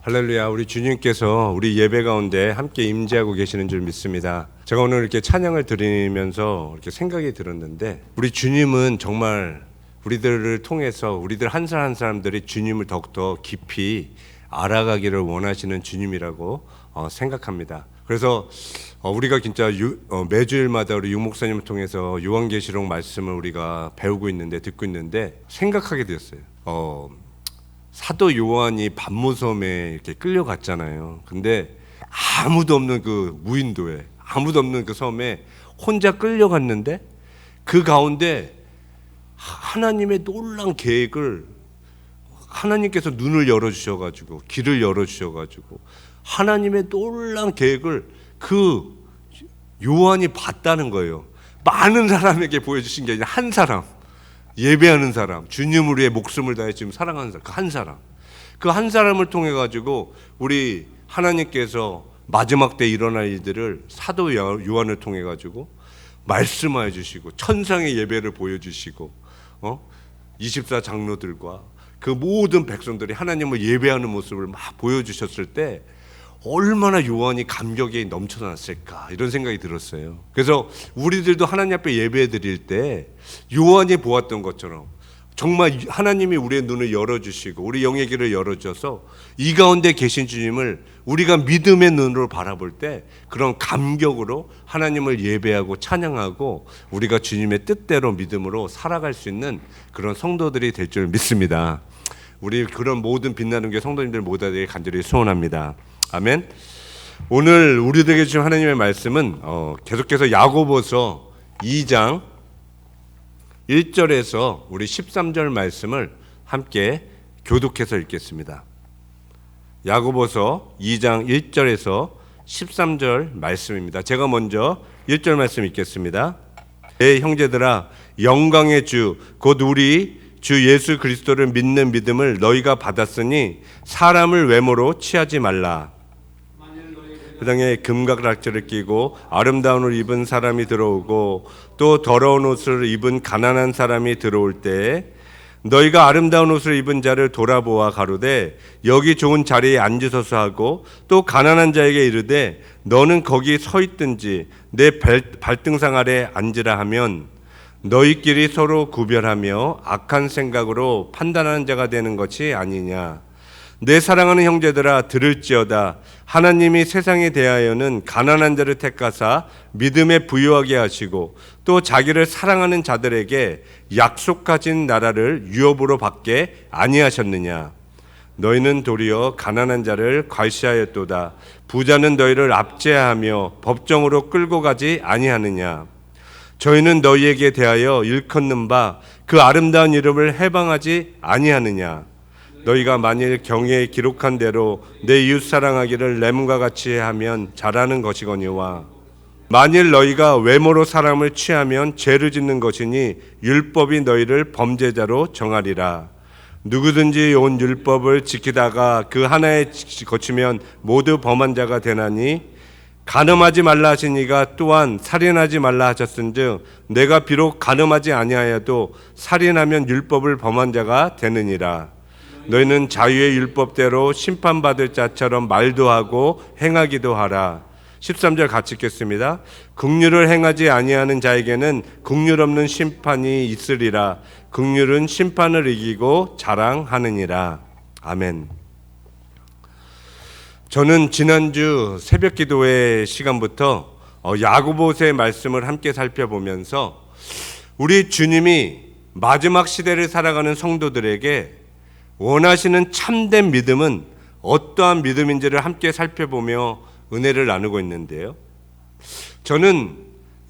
할렐루야. 우리 주님께서 우리 예배 가운데 함께 임재하고 계시는 줄 믿습니다. 제가 오늘 이렇게 찬양을 드리면서 이렇게 생각이 들었는데, 우리 주님은 정말 우리들을 통해서 우리들 한 사람 한 사람들이 주님을 더욱더 깊이 알아가기를 원하시는 주님이라고 생각합니다. 그래서 우리가 진짜 매주일마다 우리 유 목사님을 통해서 요한계시록 말씀을 우리가 배우고 있는데, 듣고 있는데 생각하게 되었어요. 사도 요한이 반모섬에 이렇게 끌려갔잖아요. 근데 아무도 없는 그 무인도에, 아무도 없는 그 섬에 혼자 끌려갔는데, 그 가운데 하나님의 놀라운 계획을 하나님께서 눈을 열어주셔가지고, 길을 열어주셔가지고 하나님의 놀라운 계획을 그 요한이 봤다는 거예요. 많은 사람에게 보여주신 게 아니라 한 사람, 예배하는 사람, 주님을 위해 목숨을 다해 지금 사랑하는 사람, 그 한 사람을 통해 가지고 우리 하나님께서 마지막 때 일어날 일들을 사도 요한을 통해 가지고 말씀하여 주시고, 천상의 예배를 보여주시고, 24 장로들과 그 모든 백성들이 하나님을 예배하는 모습을 막 보여주셨을 때 얼마나 요한이 감격에 넘쳐났을까, 이런 생각이 들었어요. 그래서 우리들도 하나님 앞에 예배 드릴 때 요한이 보았던 것처럼 정말 하나님이 우리의 눈을 열어주시고 우리 영의 길을 열어줘서 이 가운데 계신 주님을 우리가 믿음의 눈으로 바라볼 때 그런 감격으로 하나님을 예배하고 찬양하고 우리가 주님의 뜻대로 믿음으로 살아갈 수 있는 그런 성도들이 될 줄 믿습니다. 우리 그런 모든 빛나는 게 성도님들 모두에게 간절히 소원합니다. 아멘. 오늘 우리들에게 주신 하나님의 말씀은 계속해서 야고보서 2장 1절에서 우리 13절 말씀을 함께 교독해서 읽겠습니다. 야고보서 2장 1절에서 13절 말씀입니다. 제가 먼저 1절 말씀 읽겠습니다. 내 형제들아, 영광의 주 곧 우리 주 예수 그리스도를 믿는 믿음을 너희가 받았으니 사람을 외모로 취하지 말라. 그 땅에 금각락지를 끼고 아름다운 옷을 입은 사람이 들어오고 또 더러운 옷을 입은 가난한 사람이 들어올 때 너희가 아름다운 옷을 입은 자를 돌아보아 가로되 여기 좋은 자리에 앉으소서 하고, 또 가난한 자에게 이르되 너는 거기 서 있든지 내 발등상 아래 앉으라 하면 너희끼리 서로 구별하며 악한 생각으로 판단하는 자가 되는 것이 아니냐. 내 사랑하는 형제들아, 들을지어다. 하나님이 세상에 대하여는 가난한 자를 택하사 믿음에 부유하게 하시고 또 자기를 사랑하는 자들에게 약속하신 나라를 유업으로 받게 아니하셨느냐. 너희는 도리어 가난한 자를 괄시하였도다. 부자는 너희를 압제하며 법정으로 끌고 가지 아니하느냐. 저희는 너희에게 대하여 일컫는 바 그 아름다운 이름을 해방하지 아니하느냐. 너희가 만일 경애에 기록한 대로 내 이웃 사랑하기를 램과 같이 하면 잘하는 것이거니와, 만일 너희가 외모로 사람을 취하면 죄를 짓는 것이니 율법이 너희를 범죄자로 정하리라. 누구든지 온 율법을 지키다가 그 하나에 거치면 모두 범한 자가 되나니, 간음하지 말라 하시니가 또한 살인하지 말라 하셨은즉 내가 비록 간음하지 아니하여도 살인하면 율법을 범한 자가 되느니라. 너희는 자유의 율법대로 심판받을 자처럼 말도 하고 행하기도 하라. 13절 같이 읽겠습니다. 긍휼을 행하지 아니하는 자에게는 긍휼 없는 심판이 있으리라. 긍휼은 심판을 이기고 자랑하느니라. 아멘. 저는 지난주 새벽 기도회 시간부터 야고보서의 말씀을 함께 살펴보면서 우리 주님이 마지막 시대를 살아가는 성도들에게 원하시는 참된 믿음은 어떠한 믿음인지를 함께 살펴보며 은혜를 나누고 있는데요. 저는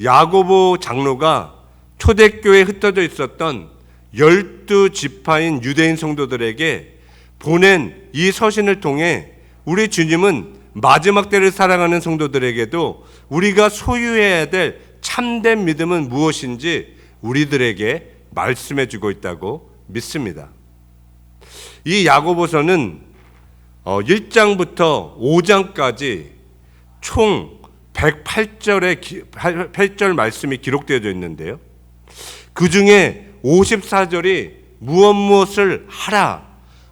야고보 장로가 초대교회에 흩어져 있었던 12지파인 유대인 성도들에게 보낸 이 서신을 통해 우리 주님은 마지막 때를 살아가는 성도들에게도 우리가 소유해야 될 참된 믿음은 무엇인지 우리들에게 말씀해 주고 있다고 믿습니다. 이 야고보서는 1장부터 5장까지 총 108절 말씀이 기록되어져 있는데요. 그 중에 54절이 무엇을 하라,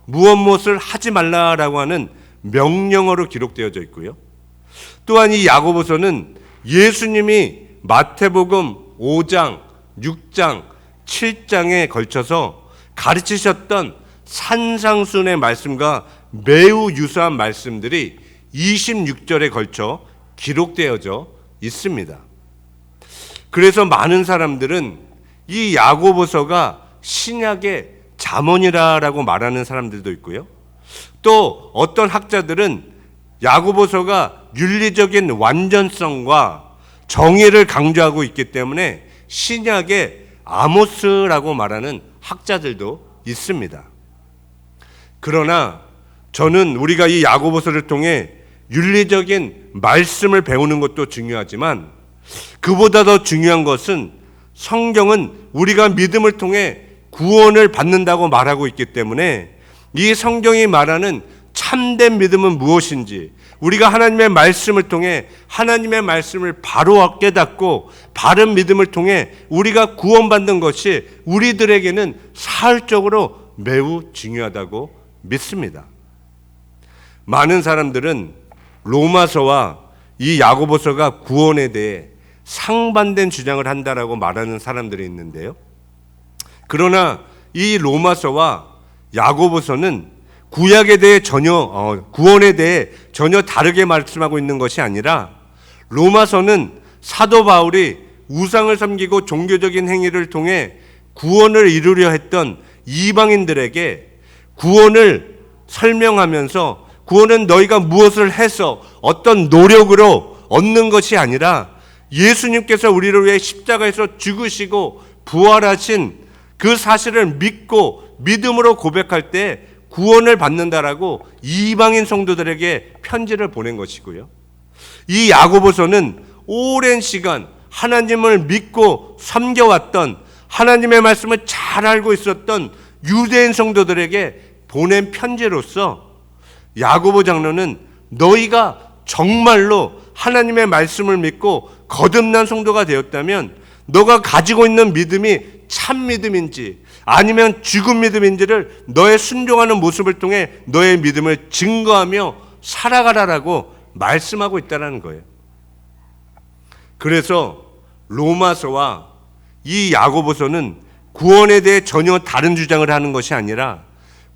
무엇을 하지 말라라고 하는 명령어로 기록되어져 있고요. 또한 이 야고보서는 예수님이 마태복음 5장, 6장, 7장에 걸쳐서 가르치셨던 산상수훈의 말씀과 매우 유사한 말씀들이 26절에 걸쳐 기록되어져 있습니다. 그래서 많은 사람들은 이 야고보서가 신약의 잠언이라고 말하는 사람들도 있고요. 또 어떤 학자들은 야고보서가 윤리적인 완전성과 정의를 강조하고 있기 때문에 신약의 아모스라고 말하는 학자들도 있습니다. 그러나 저는 우리가 이 야고보서를 통해 윤리적인 말씀을 배우는 것도 중요하지만 그보다 더 중요한 것은 성경은 우리가 믿음을 통해 구원을 받는다고 말하고 있기 때문에 이 성경이 말하는 참된 믿음은 무엇인지, 우리가 하나님의 말씀을 통해 하나님의 말씀을 바로 깨닫고 바른 믿음을 통해 우리가 구원받는 것이 우리들에게는 사흘적으로 매우 중요하다고 믿습니다. 많은 사람들은 로마서와 이 야고보서가 구원에 대해 상반된 주장을 한다라고 말하는 사람들이 있는데요. 그러나 이 로마서와 야고보서는 구약에 대해 구원에 대해 전혀 다르게 말씀하고 있는 것이 아니라, 로마서는 사도 바울이 우상을 섬기고 종교적인 행위를 통해 구원을 이루려 했던 이방인들에게 구원을 설명하면서, 구원은 너희가 무엇을 해서 어떤 노력으로 얻는 것이 아니라 예수님께서 우리를 위해 십자가에서 죽으시고 부활하신 그 사실을 믿고 믿음으로 고백할 때 구원을 받는다라고 이방인 성도들에게 편지를 보낸 것이고요. 이 야고보서는 오랜 시간 하나님을 믿고 섬겨왔던, 하나님의 말씀을 잘 알고 있었던 유대인 성도들에게 보낸 편지로서 야고보 장로는 너희가 정말로 하나님의 말씀을 믿고 거듭난 성도가 되었다면 너가 가지고 있는 믿음이 참 믿음인지 아니면 죽은 믿음인지를 너의 순종하는 모습을 통해 너의 믿음을 증거하며 살아가라라고 말씀하고 있다는 거예요. 그래서 로마서와 이 야고보서는 구원에 대해 전혀 다른 주장을 하는 것이 아니라,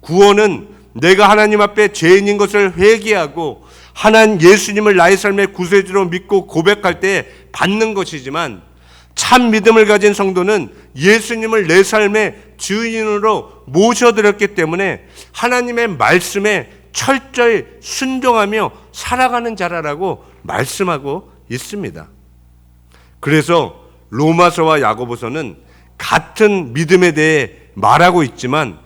구원은 내가 하나님 앞에 죄인인 것을 회개하고 하나님 예수님을 나의 삶의 구세주로 믿고 고백할 때 받는 것이지만, 참 믿음을 가진 성도는 예수님을 내 삶의 주인으로 모셔드렸기 때문에 하나님의 말씀에 철저히 순종하며 살아가는 자라라고 말씀하고 있습니다. 그래서 로마서와 야고보서는 같은 믿음에 대해 말하고 있지만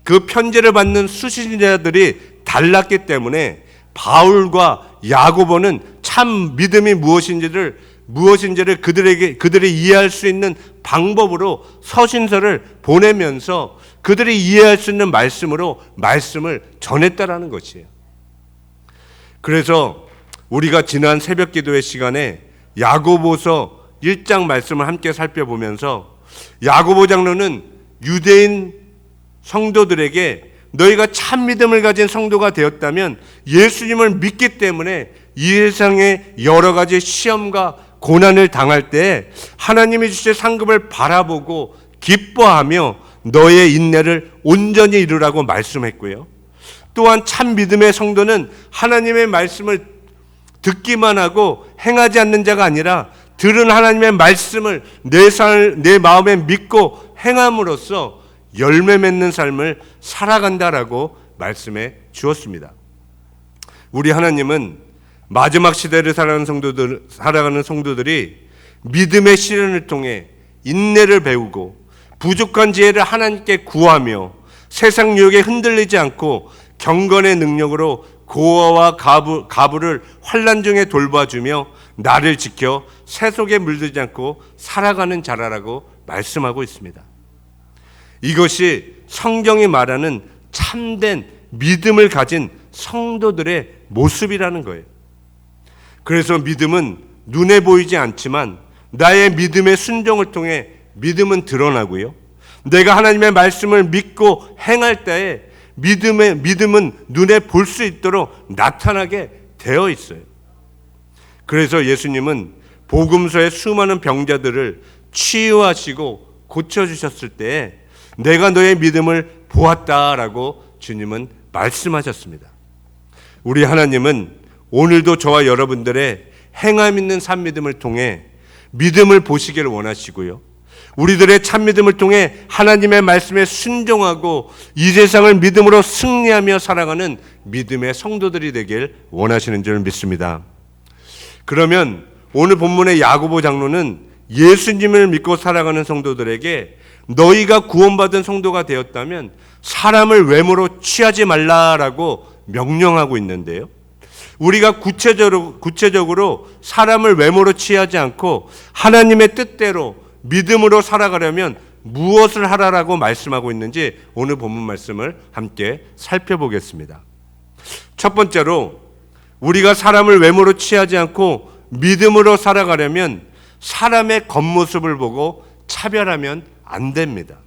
그 편지를 받는 수신자들이 달랐기 때문에 바울과 야고보는 참 믿음이 무엇인지를 그들이 이해할 수 있는 방법으로 서신서를 보내면서 그들이 이해할 수 있는 말씀으로 말씀을 전했다라는 것이에요. 그래서 우리가 지난 새벽 기도회 시간에 야고보서 1장 말씀을 함께 살펴보면서 야고보 장로는 유대인 성도들에게 너희가 참 믿음을 가진 성도가 되었다면 예수님을 믿기 때문에 이 세상의 여러 가지 시험과 고난을 당할 때 하나님이 주실 상급을 바라보고 기뻐하며 너의 인내를 온전히 이루라고 말씀했고요. 또한 참 믿음의 성도는 하나님의 말씀을 듣기만 하고 행하지 않는 자가 아니라 들은 하나님의 말씀을 내 마음에 믿고 행함으로써 열매 맺는 삶을 살아간다라고 말씀해 주었습니다. 우리 하나님은 마지막 시대를 살아가는 성도들이 믿음의 시련을 통해 인내를 배우고 부족한 지혜를 하나님께 구하며 세상 유혹에 흔들리지 않고 경건의 능력으로 고아와 가부를 환난 중에 돌봐주며 나를 지켜 세속에 물들지 않고 살아가는 자라라고 말씀하고 있습니다. 이것이 성경이 말하는 참된 믿음을 가진 성도들의 모습이라는 거예요. 그래서 믿음은 눈에 보이지 않지만 나의 믿음의 순종을 통해 믿음은 드러나고요. 내가 하나님의 말씀을 믿고 행할 때에 믿음은 눈에 볼 수 있도록 나타나게 되어 있어요. 그래서 예수님은 복음서의 수많은 병자들을 치유하시고 고쳐주셨을 때 내가 너의 믿음을 보았다라고 주님은 말씀하셨습니다. 우리 하나님은 오늘도 저와 여러분들의 행함 있는 산 믿음을 통해 믿음을 보시기를 원하시고요. 우리들의 참 믿음을 통해 하나님의 말씀에 순종하고 이 세상을 믿음으로 승리하며 살아가는 믿음의 성도들이 되길 원하시는 줄 믿습니다. 그러면 오늘 본문의 야고보 장로는 예수님을 믿고 살아가는 성도들에게 너희가 구원받은 성도가 되었다면 사람을 외모로 취하지 말라라고 명령하고 있는데요. 우리가 구체적으로 사람을 외모로 취하지 않고 하나님의 뜻대로 믿음으로 살아가려면 무엇을 하라라고 말씀하고 있는지 오늘 본문 말씀을 함께 살펴보겠습니다. 첫 번째로 우리가 사람을 외모로 취하지 않고 믿음으로 살아가려면 사람의 겉모습을 보고 차별하면 안 됩니다.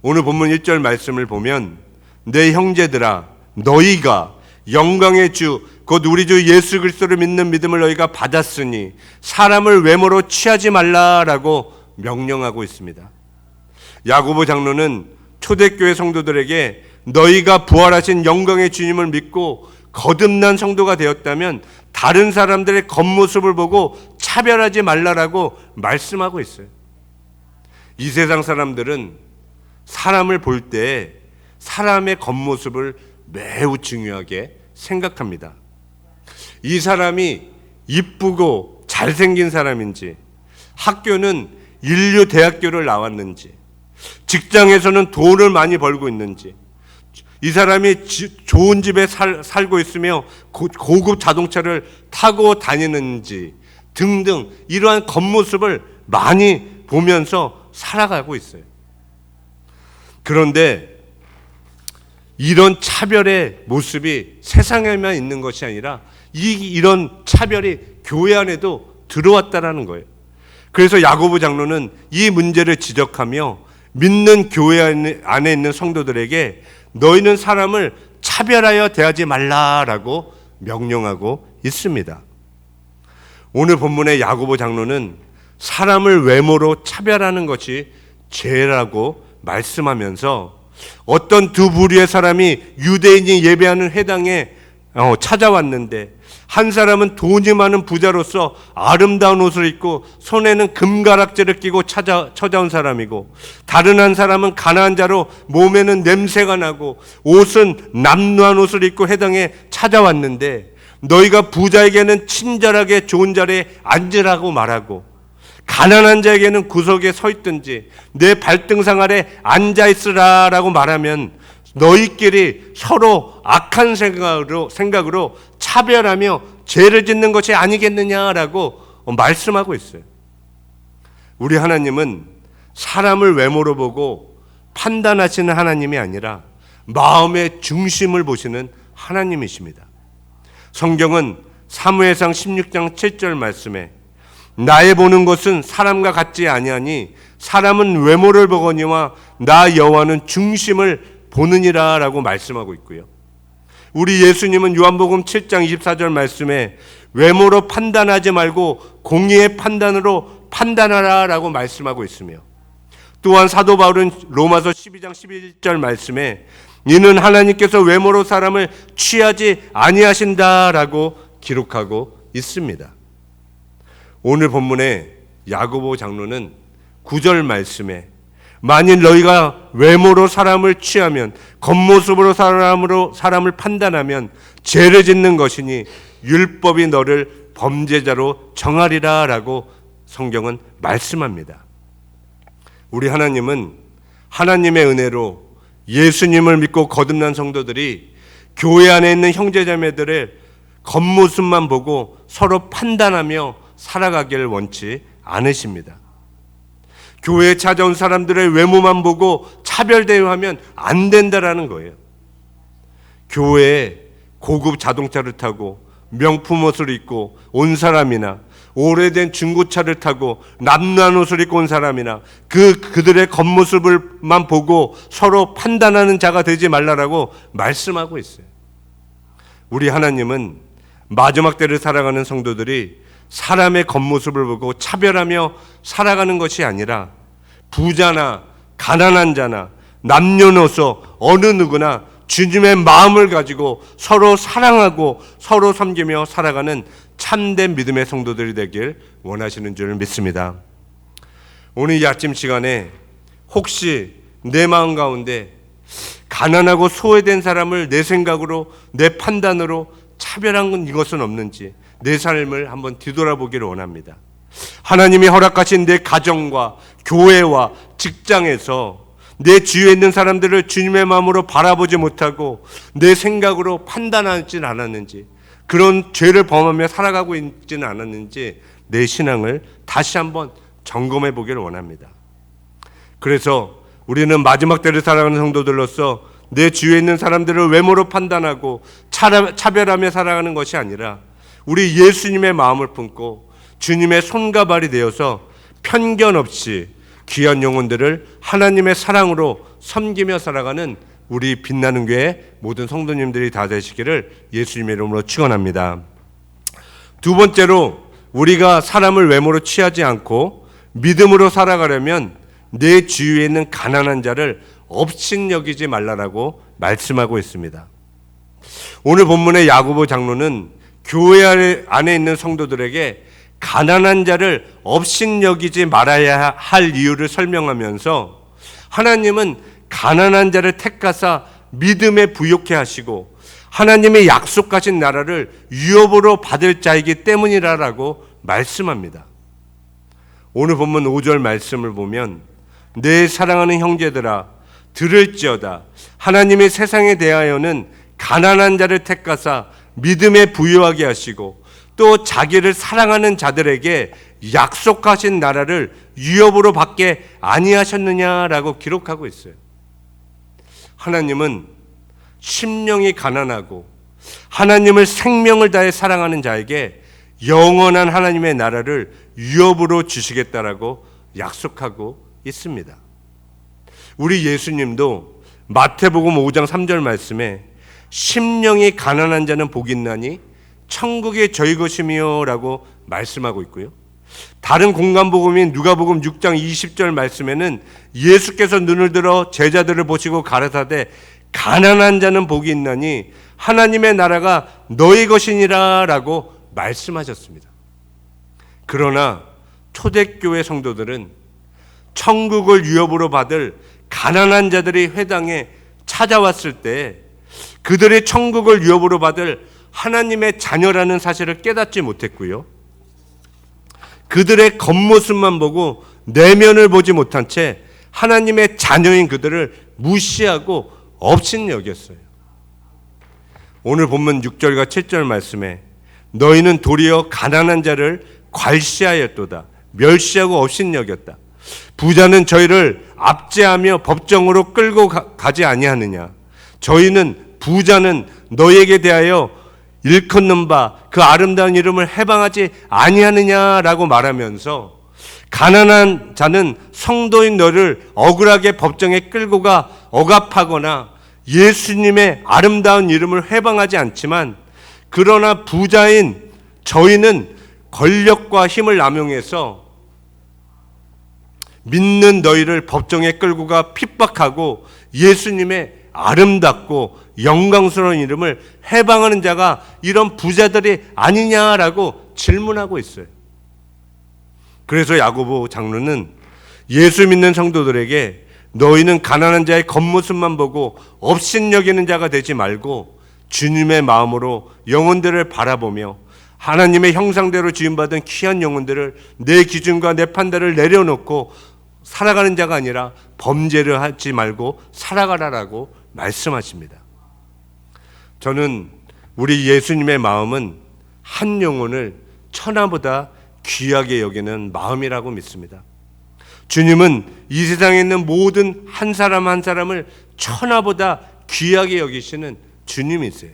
오늘 본문 1절 말씀을 보면 내 형제들아 너희가 영광의 주 곧 우리 주 예수 그리스도를 믿는 믿음을 너희가 받았으니 사람을 외모로 취하지 말라라고 명령하고 있습니다. 야고보 장로는 초대교회 성도들에게 너희가 부활하신 영광의 주님을 믿고 거듭난 성도가 되었다면 다른 사람들의 겉모습을 보고 차별하지 말라라고 말씀하고 있어요. 이 세상 사람들은 사람을 볼 때 사람의 겉모습을 매우 중요하게 생각합니다. 이 사람이 이쁘고 잘생긴 사람인지, 학교는 인류 대학교를 나왔는지, 직장에서는 돈을 많이 벌고 있는지, 이 사람이 좋은 집에 살고 있으며 고급 자동차를 타고 다니는지 등등 이러한 겉모습을 많이 보면서 살아가고 있어요. 그런데 이런 차별의 모습이 세상에만 있는 것이 아니라 이런 차별이 교회 안에도 들어왔다라는 거예요. 그래서 야고보 장로는 이 문제를 지적하며 믿는 교회 안에 있는 성도들에게 너희는 사람을 차별하여 대하지 말라라고 명령하고 있습니다. 오늘 본문의 야고보 장로는 사람을 외모로 차별하는 것이 죄라고 말씀하면서 어떤 두 부류의 사람이 유대인이 예배하는 회당에 찾아왔는데 한 사람은 돈이 많은 부자로서 아름다운 옷을 입고 손에는 금가락지를 끼고 찾아온 사람이고 다른 한 사람은 가난한 자로 몸에는 냄새가 나고 옷은 남루한 옷을 입고 회당에 찾아왔는데 너희가 부자에게는 친절하게 좋은 자리에 앉으라고 말하고 가난한 자에게는 구석에 서 있든지 내 발등상 아래 앉아 있으라라고 말하면 너희끼리 서로 악한 생각으로 차별하며 죄를 짓는 것이 아니겠느냐라고 말씀하고 있어요. 우리 하나님은 사람을 외모로 보고 판단하시는 하나님이 아니라 마음의 중심을 보시는 하나님이십니다. 성경은 사무엘상 16장 7절 말씀에 나의 보는 것은 사람과 같지 아니하니 사람은 외모를 보거니와 나 여호와는 중심을 보느니라 라고 말씀하고 있고요. 우리 예수님은 요한복음 7장 24절 말씀에 외모로 판단하지 말고 공의의 판단으로 판단하라 라고 말씀하고 있으며 또한 사도 바울은 로마서 12장 11절 말씀에 이는 하나님께서 외모로 사람을 취하지 아니하신다 라고 기록하고 있습니다. 오늘 본문의 야고보 장로는 9절 말씀에 만일 너희가 외모로 사람을 취하면 겉모습으로 사람을 판단하면 죄를 짓는 것이니 율법이 너를 범죄자로 정하리라 라고 성경은 말씀합니다. 우리 하나님은 하나님의 은혜로 예수님을 믿고 거듭난 성도들이 교회 안에 있는 형제자매들의 겉모습만 보고 서로 판단하며 살아가기를 원치 않으십니다. 교회에 찾아온 사람들의 외모만 보고 차별 대우하면 안 된다라는 거예요. 교회에 고급 자동차를 타고 명품 옷을 입고 온 사람이나 오래된 중고차를 타고 남루한 옷을 입고 온 사람이나 그들의 겉모습을만 보고 서로 판단하는 자가 되지 말라라고 말씀하고 있어요. 우리 하나님은 마지막 때를 살아가는 성도들이 사람의 겉모습을 보고 차별하며 살아가는 것이 아니라 부자나 가난한 자나 남녀노소 어느 누구나 주님의 마음을 가지고 서로 사랑하고 서로 섬기며 살아가는 참된 믿음의 성도들이 되길 원하시는 줄 믿습니다. 오늘 이 아침 시간에 혹시 내 마음 가운데 가난하고 소외된 사람을 내 생각으로 내 판단으로 차별한 건 이것은 없는지 내 삶을 한번 뒤돌아보기를 원합니다. 하나님이 허락하신 내 가정과 교회와 직장에서 내 주위에 있는 사람들을 주님의 마음으로 바라보지 못하고 내 생각으로 판단하지는 않았는지, 그런 죄를 범하며 살아가고 있지는 않았는지 내 신앙을 다시 한번 점검해 보기를 원합니다. 그래서 우리는 마지막 때를 살아가는 성도들로서 내 주위에 있는 사람들을 외모로 판단하고 차별하며 살아가는 것이 아니라 우리 예수님의 마음을 품고 주님의 손과 발이 되어서 편견 없이 귀한 영혼들을 하나님의 사랑으로 섬기며 살아가는 우리 빛나는 교회 모든 성도님들이 다 되시기를 예수님의 이름으로 축원합니다. 두 번째로, 우리가 사람을 외모로 취하지 않고 믿음으로 살아가려면 내 주위에 있는 가난한 자를 업신여기지 말라라고 말씀하고 있습니다. 오늘 본문의 야고보 장로는 교회 안에 있는 성도들에게 가난한 자를 업신여기지 말아야 할 이유를 설명하면서 하나님은 가난한 자를 택하사 믿음에 부요케 하시고 하나님의 약속하신 나라를 유업으로 받을 자이기 때문이라고 말씀합니다. 오늘 본문 5절 말씀을 보면 내 사랑하는 형제들아 들을지어다 하나님이 세상에 대하여는 가난한 자를 택하사 믿음에 부요하게 하시고 또 자기를 사랑하는 자들에게 약속하신 나라를 유업으로 받게 아니하셨느냐라고 기록하고 있어요. 하나님은 심령이 가난하고 하나님을 생명을 다해 사랑하는 자에게 영원한 하나님의 나라를 유업으로 주시겠다라고 약속하고 있습니다. 우리 예수님도 마태복음 5장 3절 말씀에 심령이 가난한 자는 복이 있나니 천국이 저희 것이며 라고 말씀하고 있고요. 다른 공간복음인 누가복음 6장 20절 말씀에는 예수께서 눈을 들어 제자들을 보시고 가라사대 가난한 자는 복이 있나니 하나님의 나라가 너희 것이니라 라고 말씀하셨습니다. 그러나 초대교회 성도들은 천국을 유업으로 받을 가난한 자들이 회당에 찾아왔을 때 그들의 천국을 유업으로 받을 하나님의 자녀라는 사실을 깨닫지 못했고요. 그들의 겉모습만 보고 내면을 보지 못한 채 하나님의 자녀인 그들을 무시하고 업신여겼어요. 오늘 본문 6절과 7절 말씀에 너희는 도리어 가난한 자를 괄시하였도다. 멸시하고 업신여겼다. 부자는 저희를 압제하며 법정으로 끌고 가지 아니하느냐. 저희는 부자는 너희에게 대하여 일컫는 바 그 아름다운 이름을 해방하지 아니하느냐라고 말하면서 가난한 자는 성도인 너를 억울하게 법정에 끌고 가 억압하거나 예수님의 아름다운 이름을 해방하지 않지만, 그러나 부자인 저희는 권력과 힘을 남용해서 믿는 너희를 법정에 끌고 가 핍박하고 예수님의 아름답고 영광스러운 이름을 해방하는 자가 이런 부자들이 아니냐라고 질문하고 있어요. 그래서 야고보 장로는 예수 믿는 성도들에게 너희는 가난한 자의 겉모습만 보고 업신여기는 자가 되지 말고 주님의 마음으로 영혼들을 바라보며 하나님의 형상대로 지음받은 귀한 영혼들을 내 기준과 내 판단을 내려놓고 살아가는 자가 아니라 범죄를 하지 말고 살아가라라고 말씀하십니다. 저는 우리 예수님의 마음은 한 영혼을 천하보다 귀하게 여기는 마음이라고 믿습니다. 주님은 이 세상에 있는 모든 한 사람 한 사람을 천하보다 귀하게 여기시는 주님이세요.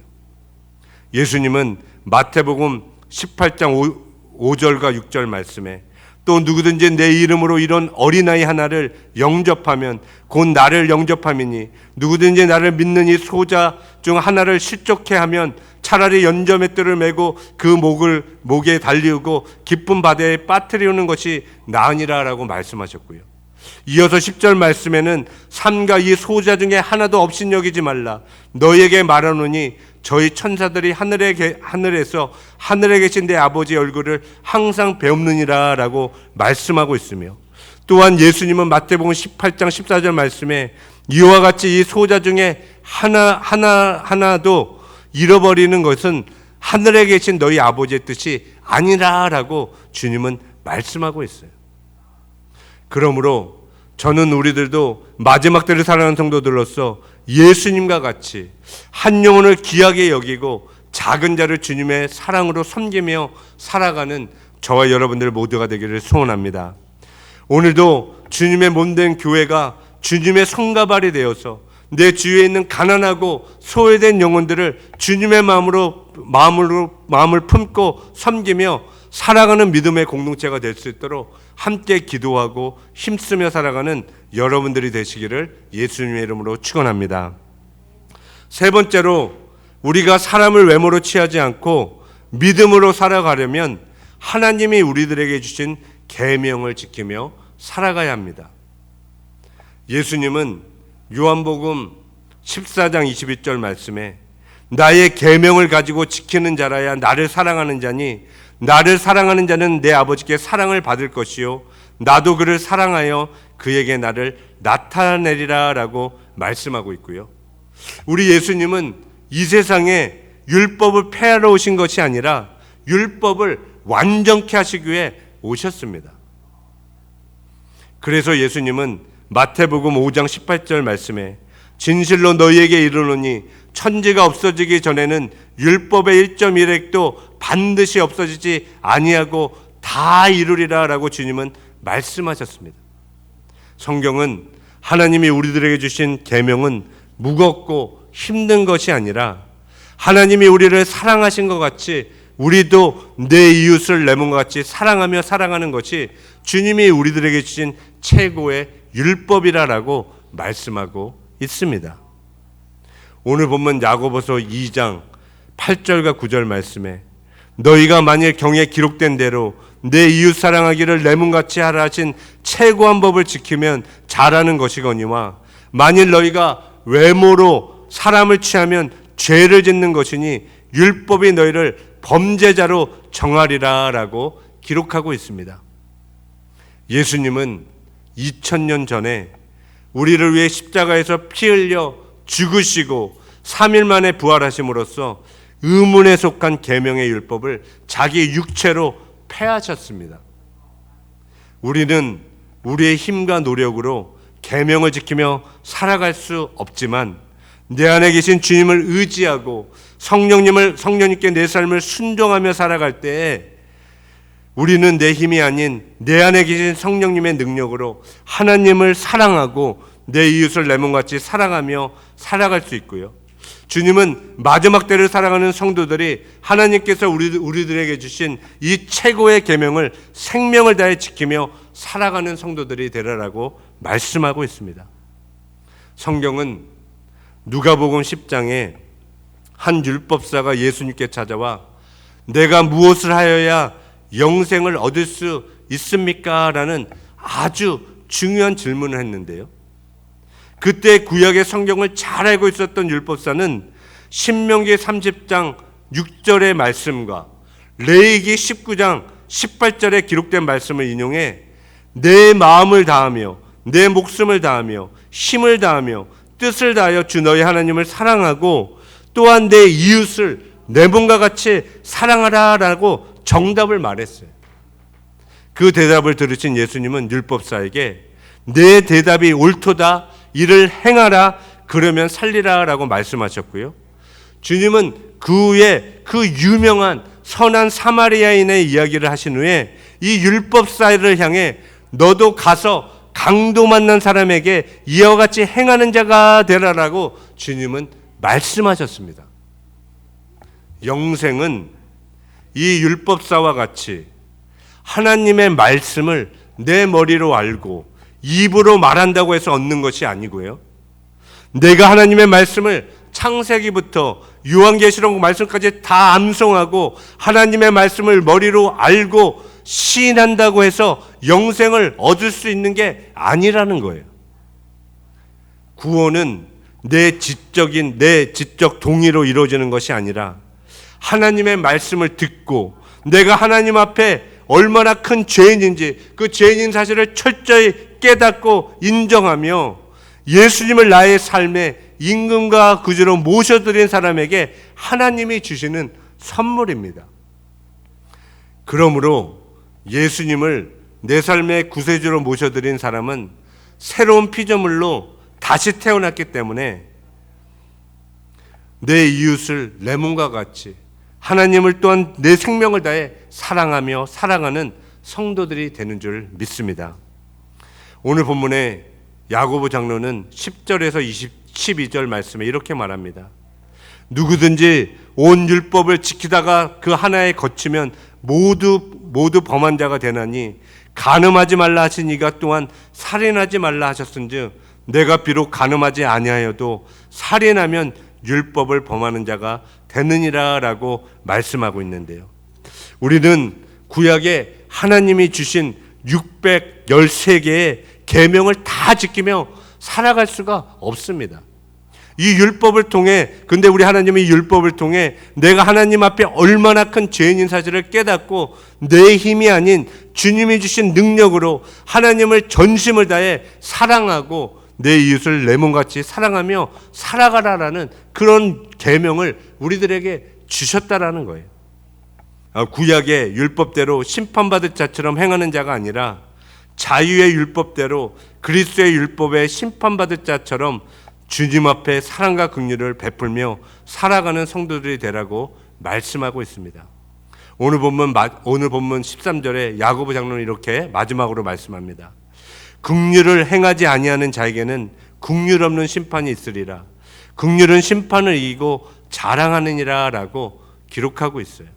예수님은 마태복음 18장 5절과 6절 말씀에 또 누구든지 내 이름으로 이런 어린아이 하나를 영접하면 곧 나를 영접함이니 누구든지 나를 믿는 이 소자 중 하나를 실족해 하면 차라리 연저맷돌을 메고 그 목에 달리우고 깊은 바다에 빠뜨리우는 것이 나으니라라고 말씀하셨고요. 이어서 10절 말씀에는 삼가 이 소자 중에 하나도 없인 여기지 말라. 너희에게 말하노니 저희 천사들이 하늘에서 하늘에 계신 내 아버지의 얼굴을 항상 배우느니라 라고 말씀하고 있으며, 또한 예수님은 마태복음 18장 14절 말씀에 이와 같이 이 소자 중에 하나도 잃어버리는 것은 하늘에 계신 너희 아버지의 뜻이 아니라 라고 주님은 말씀하고 있어요. 그러므로 저는 우리들도 마지막 때를 살아가는 성도들로서 예수님과 같이 한 영혼을 귀하게 여기고 작은 자를 주님의 사랑으로 섬기며 살아가는 저와 여러분들 모두가 되기를 소원합니다. 오늘도 주님의 몸된 교회가 주님의 손가발이 되어서 내 주위에 있는 가난하고 소외된 영혼들을 주님의 마음을 품고 섬기며 살아가는 믿음의 공동체가 될 수 있도록 함께 기도하고 힘쓰며 살아가는 여러분들이 되시기를 예수님의 이름으로 축원합니다. 세 번째로, 우리가 사람을 외모로 취하지 않고 믿음으로 살아가려면 하나님이 우리들에게 주신 계명을 지키며 살아가야 합니다. 예수님은 요한복음 14장 22절 말씀에 나의 계명을 가지고 지키는 자라야 나를 사랑하는 자니 나를 사랑하는 자는 내 아버지께 사랑을 받을 것이요 나도 그를 사랑하여 그에게 나를 나타내리라 라고 말씀하고 있고요. 우리 예수님은 이 세상에 율법을 폐하러 오신 것이 아니라 율법을 완전케 하시기 위해 오셨습니다. 그래서 예수님은 마태복음 5장 18절 말씀에 진실로 너희에게 이르노니 천지가 없어지기 전에는 율법의 1.1획도 반드시 없어지지 아니하고 다 이루리라 라고 주님은 말씀하셨습니다. 성경은 하나님이 우리들에게 주신 계명은 무겁고 힘든 것이 아니라 하나님이 우리를 사랑하신 것 같이 우리도 내 이웃을 내 몸과 같이 사랑하며 살아가는 것이 주님이 우리들에게 주신 최고의 율법이라고 말씀하고 있습니다. 오늘 본문 야고보서 2장 8절과 9절 말씀에 너희가 만일 경에 기록된 대로 내 이웃 사랑하기를 내 몸같이 하라 하신 최고한 법을 지키면 잘하는 것이거니와 만일 너희가 외모로 사람을 취하면 죄를 짓는 것이니 율법이 너희를 범죄자로 정하리라 라고 기록하고 있습니다. 예수님은 2000년 전에 우리를 위해 십자가에서 피 흘려 죽으시고 3일 만에 부활하심으로써 의문에 속한 계명의 율법을 자기 육체로 폐하셨습니다. 우리는 우리의 힘과 노력으로 계명을 지키며 살아갈 수 없지만 내 안에 계신 주님을 의지하고 성령님께 내 삶을 순종하며 살아갈 때에 우리는 내 힘이 아닌 내 안에 계신 성령님의 능력으로 하나님을 사랑하고 내 이웃을 내 몸같이 사랑하며 살아갈 수 있고요. 주님은 마지막 때를 살아가는 성도들이 하나님께서 우리들에게 주신 이 최고의 계명을 생명을 다해 지키며 살아가는 성도들이 되라라고 말씀하고 있습니다. 성경은 누가복음 10장에 한 율법사가 예수님께 찾아와 내가 무엇을 하여야 영생을 얻을 수 있습니까? 라는 아주 중요한 질문을 했는데요. 그때 구약의 성경을 잘 알고 있었던 율법사는 신명기 30장 6절의 말씀과 레위기 19장 18절에 기록된 말씀을 인용해 내 마음을 다하며 내 목숨을 다하며 힘을 다하며 뜻을 다하여 주 너희 하나님을 사랑하고 또한 내 이웃을 내 몸과 같이 사랑하라 라고 정답을 말했어요. 그 대답을 들으신 예수님은 율법사에게 내 대답이 옳도다 이를 행하라 그러면 살리라 라고 말씀하셨고요. 주님은 그 후에 그 유명한 선한 사마리아인의 이야기를 하신 후에 이 율법사를 향해 너도 가서 강도 만난 사람에게 이와 같이 행하는 자가 되라라고 주님은 말씀하셨습니다. 영생은 이 율법사와 같이 하나님의 말씀을 내 머리로 알고 입으로 말한다고 해서 얻는 것이 아니고요. 내가 하나님의 말씀을 창세기부터 요한계시록 말씀까지 다 암송하고 하나님의 말씀을 머리로 알고 시인한다고 해서 영생을 얻을 수 있는 게 아니라는 거예요. 구원은 내 지적 동의로 이루어지는 것이 아니라 하나님의 말씀을 듣고 내가 하나님 앞에 얼마나 큰 죄인인지 그 죄인인 사실을 철저히 깨닫고 인정하며 예수님을 나의 삶의 임금과 구주로 모셔드린 사람에게 하나님이 주시는 선물입니다. 그러므로 예수님을 내 삶의 구세주로 모셔드린 사람은 새로운 피조물로 다시 태어났기 때문에 내 이웃을 내 몸과 같이 하나님을 또한 내 생명을 다해 사랑하며 사랑하는 성도들이 되는 줄 믿습니다. 오늘 본문에 야고보 장로는 10절에서 12절 말씀에 이렇게 말합니다. 누구든지 온 율법을 지키다가 그 하나에 거치면 모두 범한 자가 되나니 간음하지 말라 하신 이가 또한 살인하지 말라 하셨은즉 내가 비록 간음하지 아니하여도 살인하면 율법을 범하는 자가 되느니라 라고 말씀하고 있는데요. 우리는 구약에 하나님이 주신 613개의 계명을 다 지키며 살아갈 수가 없습니다. 이 율법을 통해 근데 우리 하나님이 이 율법을 통해 내가 하나님 앞에 얼마나 큰 죄인인 사실을 깨닫고 내 힘이 아닌 주님이 주신 능력으로 하나님을 전심을 다해 사랑하고 내 이웃을 내 몸같이 사랑하며 살아가라라는 그런 계명을 우리들에게 주셨다라는 거예요. 구약의 율법대로 심판받을 자처럼 행하는 자가 아니라 자유의 율법대로 그리스도의 율법에 심판받을 자처럼 주님 앞에 사랑과 긍휼을 베풀며 살아가는 성도들이 되라고 말씀하고 있습니다. 오늘 본문 13절에 야고보 장로는 이렇게 마지막으로 말씀합니다. 긍휼을 행하지 아니하는 자에게는 긍휼 없는 심판이 있으리라. 긍휼은 심판을 이기고 자랑하느니라 라고 기록하고 있어요.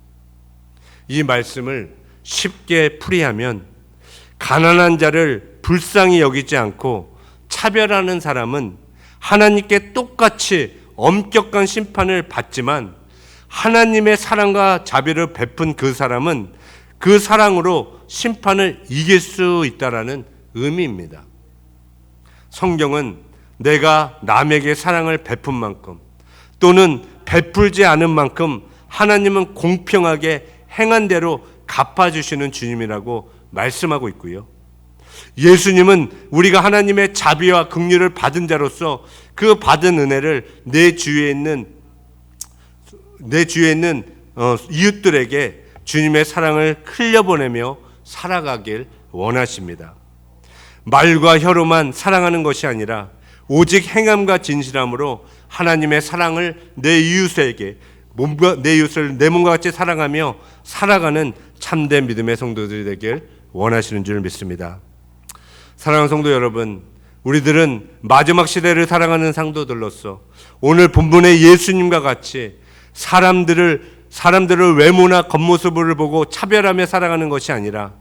이 말씀을 쉽게 풀이하면 가난한 자를 불쌍히 여기지 않고 차별하는 사람은 하나님께 똑같이 엄격한 심판을 받지만 하나님의 사랑과 자비를 베푼 그 사람은 그 사랑으로 심판을 이길 수 있다라는 의미입니다. 성경은 내가 남에게 사랑을 베푼 만큼 또는 베풀지 않은 만큼 하나님은 공평하게 행한 대로 갚아주시는 주님이라고 말씀하고 있고요. 예수님은 우리가 하나님의 자비와 긍휼을 받은 자로서 그 받은 은혜를 내 주위에 있는 이웃들에게 주님의 사랑을 흘려보내며 살아가길 원하십니다. 말과 혀로만 사랑하는 것이 아니라 오직 행함과 진실함으로 하나님의 사랑을 내 이웃에게 내 이웃을 내 몸과 같이 사랑하며 살아가는 참된 믿음의 성도들이 되길 원하시는 줄 믿습니다. 사랑하는 성도 여러분, 우리들은 마지막 시대를 살아가는 성도들로서 오늘 본문의 예수님과 같이 사람들을 외모나 겉모습을 보고 차별하며 살아가는 것이 아니라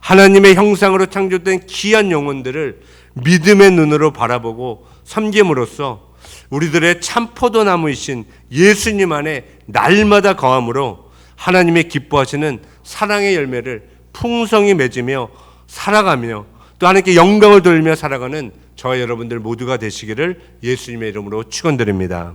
하나님의 형상으로 창조된 귀한 영혼들을 믿음의 눈으로 바라보고 섬김으로써 우리들의 참 포도나무이신 예수님 안에 날마다 거함으로 하나님의 기뻐하시는 사랑의 열매를 풍성히 맺으며 살아가며 또 하나님께 영광을 돌리며 살아가는 저와 여러분들 모두가 되시기를 예수님의 이름으로 축원드립니다.